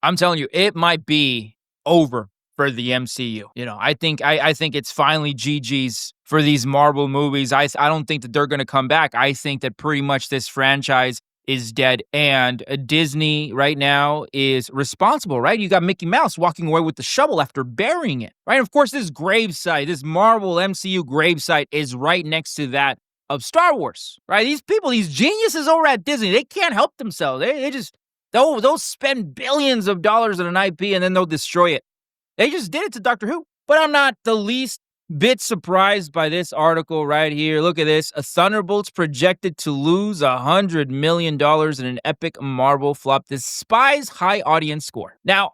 I'm telling you, it might be over for the MCU. I think it's finally GG's for these Marvel movies. I don't think that they're going to come back. I think that pretty much this franchise is dead, and Disney right now is responsible, right? You got Mickey Mouse walking away with the shovel after burying it, right? Of course, this gravesite, this Marvel MCU gravesite is right next to that of Star Wars, right? These people, these geniuses over at Disney, they can't help themselves. They just, they'll spend billions of dollars on an IP and then they'll destroy it. They just did it to Doctor Who. But I'm not the least bit surprised by this article right here. Look at this. Thunderbolts projected to lose $100 million in an epic Marvel flop despises high audience score. Now,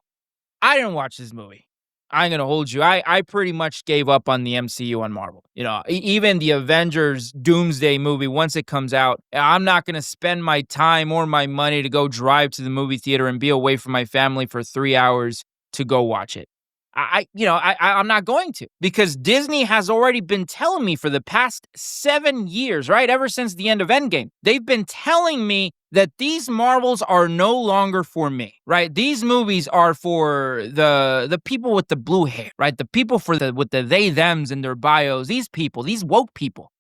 I didn't watch this movie. I'm going to hold you. I pretty much gave up on the MCU on Marvel. Even the Avengers Doomsday movie, once it comes out, I'm not going to spend my time or my money to go drive to the movie theater and be away from my family for 3 hours to go watch it. I'm not going to, because Disney has already been telling me for the past 7 years, right? Ever since the end of Endgame, they've been telling me that these Marvels are no longer for me, right? These movies are for the people with the blue hair, right? The people with the they, thems in their bios, these people, these woke people.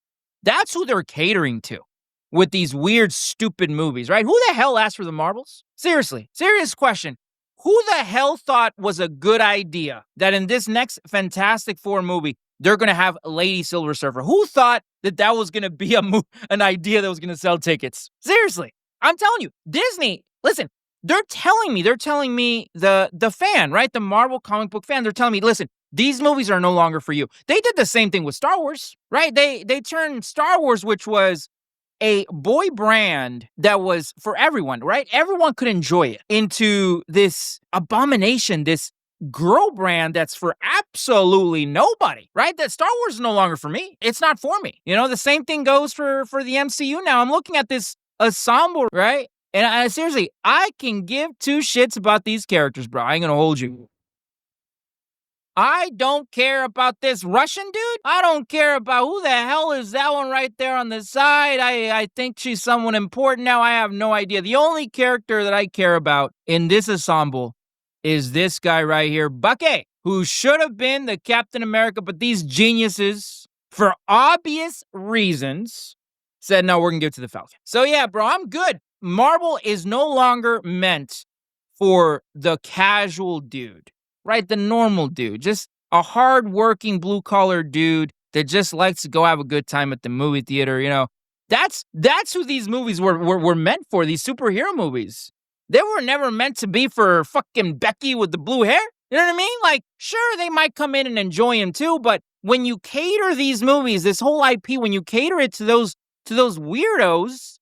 That's who they're catering to with these weird, stupid movies, right? Who the hell asked for the Marvels? Seriously, serious question. Who the hell thought was a good idea that in this next Fantastic Four movie, they're going to have Lady Silver Surfer? Who thought that was going to be an idea that was going to sell tickets? Seriously, I'm telling you, Disney, listen, they're telling me, the fan, right? The Marvel comic book fan, they're telling me, listen, these movies are no longer for you. They did the same thing with Star Wars, right? They turned Star Wars, which was a boy brand that was for everyone, right? Everyone could enjoy it, into this abomination, this girl brand that's for absolutely nobody, right? That Star Wars is no longer for me. It's not for me. The same thing goes for the MCU now. I'm looking at this ensemble, right? And I seriously, I can give two shits about these characters, bro. I ain't gonna hold you. I don't care about this Russian dude. I don't care about who the hell is that one right there on the side. I think she's someone important now. I have no idea. The only character that I care about in this ensemble is this guy right here, Bucky, who should have been the Captain America, but these geniuses, for obvious reasons, said, no, we're going to give it to the Falcon. So yeah, bro, I'm good. Marvel is no longer meant for the casual dude. Right? The normal dude, just a hard-working blue-collar dude that just likes to go have a good time at the movie theater. That's who these movies were meant for, these superhero movies. They were never meant to be for fucking Bucky with the blue hair. You know what I mean? Like, sure, they might come in and enjoy him too, but when you cater these movies, this whole IP, when you cater it to those weirdos,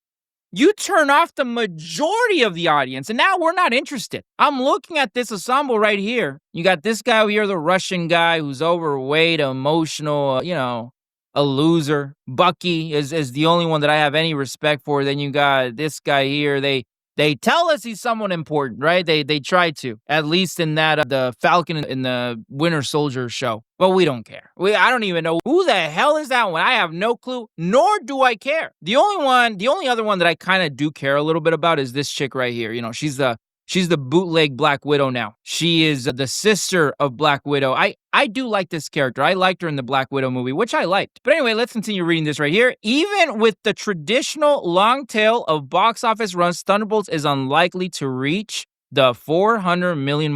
you turn off the majority of the audience, and now we're not interested. I'm looking at this ensemble right here. You got this guy over here, the Russian guy who's overweight, emotional, a loser. Bucky is the only one that I have any respect for. Then you got this guy here. They tell us he's someone important, right? They try to, at least in that the Falcon in the Winter Soldier show. But we don't care. I don't even know who the hell is that one. I have no clue, nor do I care. The only other one that I kind of do care a little bit about is this chick right here. She's the bootleg Black Widow now. She is the sister of Black Widow. I do like this character. I liked her in the Black Widow movie, which I liked. But anyway, let's continue reading this right here. Even with the traditional long tail of box office runs, Thunderbolts is unlikely to reach the $400 million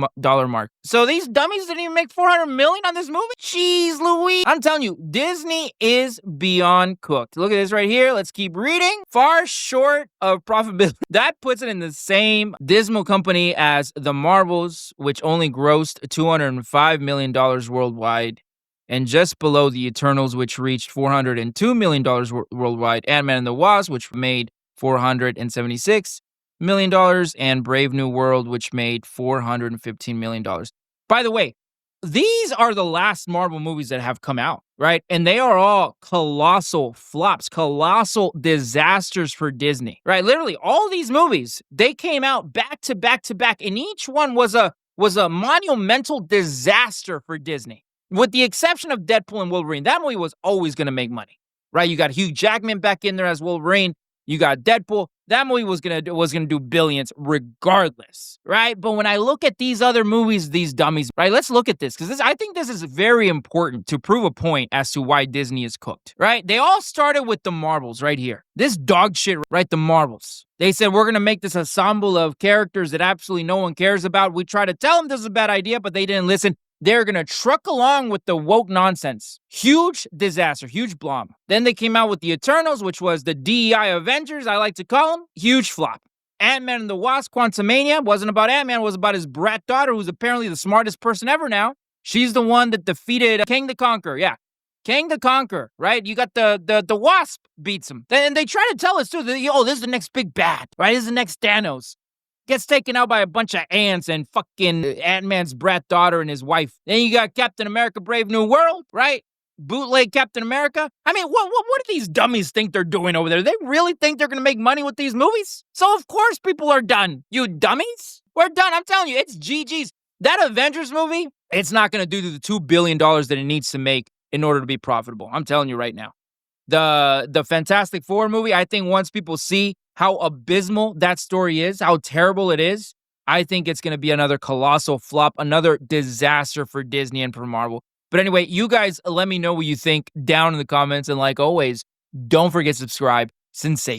mark. So these dummies didn't even make $400 million on this movie? Jeez Louise. I'm telling you, Disney is beyond cooked. Look at this right here. Let's keep reading. Far short of profitability. That puts it in the same dismal company as the Marvels, which only grossed $205 million worldwide, and just below the Eternals, which reached $402 million worldwide, Ant-Man and the Wasp, which made $476 million, and Brave New World, which made $415 million. By the way, these are the last Marvel movies that have come out, right? And they are all colossal flops, colossal disasters for Disney, right? Literally, all these movies, they came out back to back to back, and each one was a monumental disaster for Disney. With the exception of Deadpool and Wolverine, that movie was always going to make money, right? You got Hugh Jackman back in there as Wolverine. You got Deadpool. That movie was gonna do billions regardless, right? But when I look at these other movies, these dummies, right? Let's look at this because I think this is very important to prove a point as to why Disney is cooked, right? They all started with the Marvels right here. This dog shit, right? The Marvels. They said we're gonna make this ensemble of characters that absolutely no one cares about. We try to tell them this is a bad idea, but they didn't listen. They're going to truck along with the woke nonsense. Huge disaster, huge blom. Then they came out with the Eternals, which was the DEI Avengers, I like to call them. Huge flop. Ant-Man and the Wasp, Quantumania, wasn't about Ant-Man, it was about his brat daughter, who's apparently the smartest person ever now. She's the one that defeated King the Conqueror, yeah. King the Conqueror, right? You got the Wasp beats him. And they try to tell us, too, that, this is the next big bad, right? This is the next Thanos. Gets taken out by a bunch of ants and fucking Ant-Man's brat daughter and his wife. Then you got Captain America Brave New World, right? Bootleg Captain America. I mean, what do these dummies think they're doing over there? They really think they're going to make money with these movies? So of course people are done. You dummies? We're done. I'm telling you, it's GG's. That Avengers movie, it's not going to do the $2 billion that it needs to make in order to be profitable. I'm telling you right now. The Fantastic Four movie, I think once people see how abysmal that story is, how terrible it is, I think it's going to be another colossal flop, another disaster for Disney and for Marvel. But anyway, you guys let me know what you think down in the comments. And like always, don't forget to subscribe. Sensation.